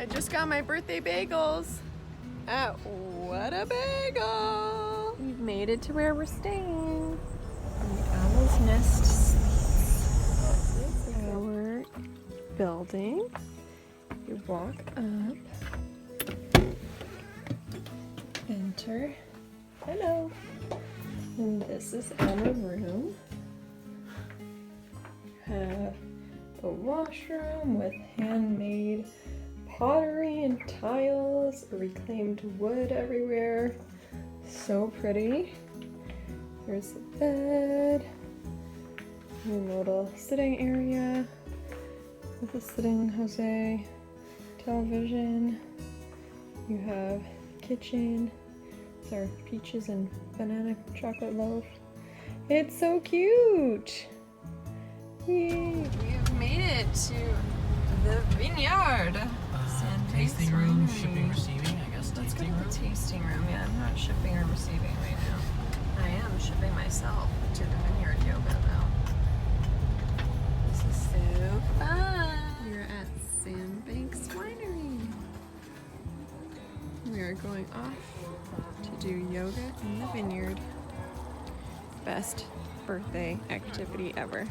I just got my birthday bagels at What a Bagel! We've made it to where we're staying. The Owl's Nest Suites. This is our building. You walk up, enter, hello, and this is our room. Have a washroom with handmade pottery and tiles, reclaimed wood everywhere. So pretty. There's the bed, and a little sitting area with a sitting Jose, television. You have kitchen. It's our peaches and banana chocolate loaf. It's so cute. Yay. We have made it to the vineyard. Tasting room, shipping, receiving, I guess. Let's go Tasting to room. the tasting room. Yeah, I'm not shipping or receiving right now. I am shipping myself to the vineyard yoga though. This is so fun. We're at Sandbanks Winery. We are going off to do yoga in the vineyard. Best birthday activity ever.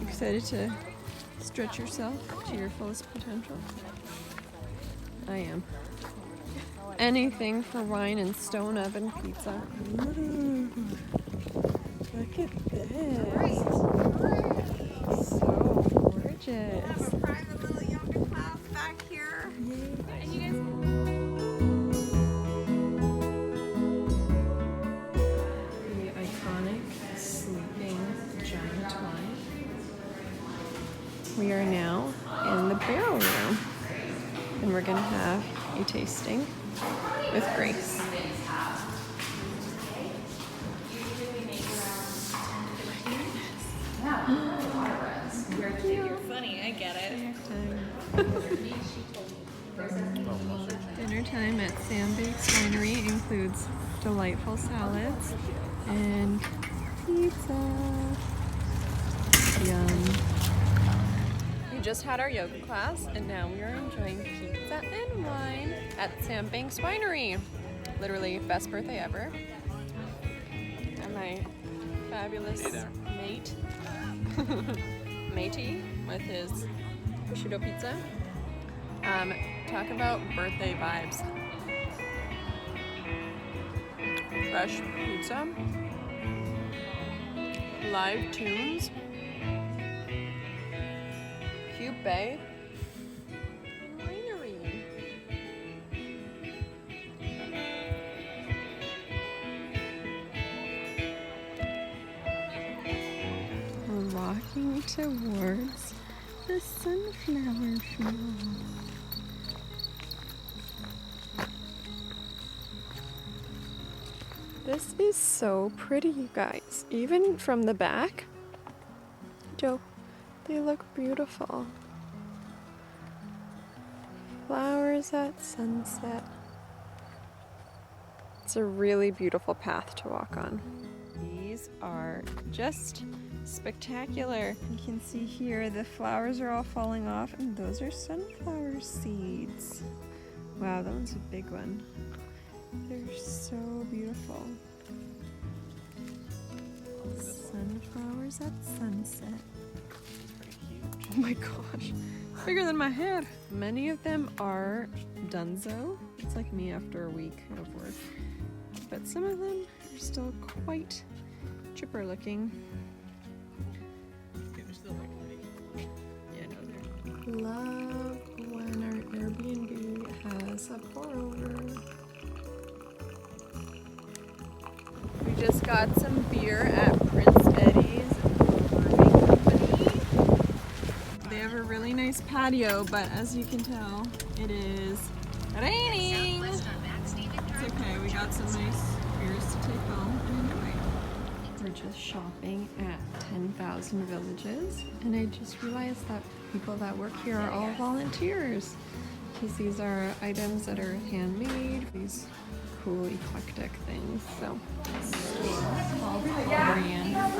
Excited to stretch yourself to your fullest potential? I am. Anything for wine and stone oven pizza. Ooh, look at this. So gorgeous. Private little yoga class back here. Yay. And you guys The iconic sleeping giant wine. We are now in the barrel room, and we're gonna have a tasting with Grace. You're funny, I get it. Dinner time at Sandbanks Winery includes delightful salads and pizza. Yum. We just had our yoga class and now we are enjoying pizza and wine at Sandbanks Winery. Literally best birthday ever. And my fabulous mate, matey, with his prosciutto pizza. Talk about birthday vibes. Fresh pizza, live tunes, cute bay, winery. We're walking towards the sunflower field. This is so pretty, you guys. Even from the back, Joe, they look beautiful. Flowers at sunset. It's a really beautiful path to walk on. These are just spectacular. You can see here the flowers are all falling off, and those are sunflower seeds. Wow, that one's a big one. They're so beautiful. Sunflowers at sunset. Oh my gosh, bigger than my head. Many of them are donezo. It's like me after a week of work. But some of them are still quite chipper looking. Yeah, no, they're... Love when our Airbnb has a pour over. We just got some beer at Prince Eddie's Brewing Company. They have a really nice patio, but as you can tell, it is raining. It's okay, we got some nice beers to take home and enjoy. We're just shopping at 10,000 Villages, and I just realized that people that work here are all volunteers, because these are items that are handmade. These cool eclectic things. So called Coriander.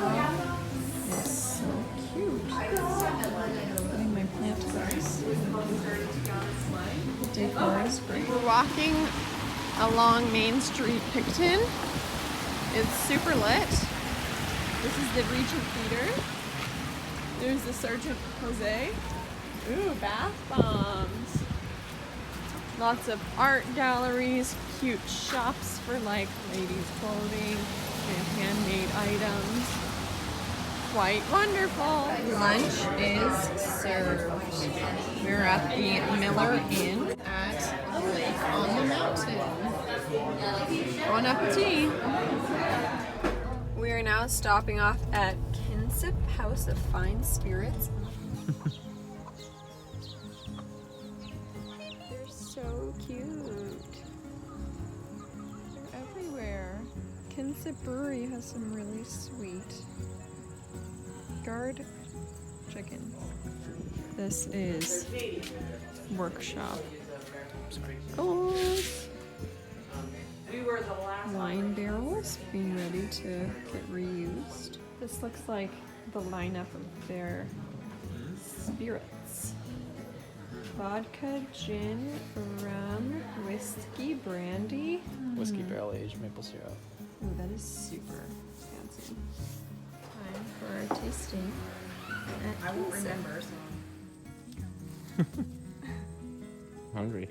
It's so cute. Putting my plant to this. decor is great. We're walking along Main Street, Picton. It's super lit. This is the Regent Theater. There's the Sergeant Jose. Ooh, bath bombs. Lots of art galleries, cute shops for like ladies' clothing and handmade items. Quite wonderful. Lunch is served. We're at the Miller Inn at the lake on the mountain. Bon appetit. We are now stopping off at Kinsip House of Fine Spirits. They're so cute. They're everywhere. Kinsip Brewery has some really sweet guard chickens. This is workshop. Goals. Wine barrels being ready to get reused. This looks like the lineup of their spirits. Vodka, gin, rum, whiskey, brandy. Whiskey barrel aged maple syrup. Ooh, that is super fancy. Time for our tasting. I won't remember, so. Hungry.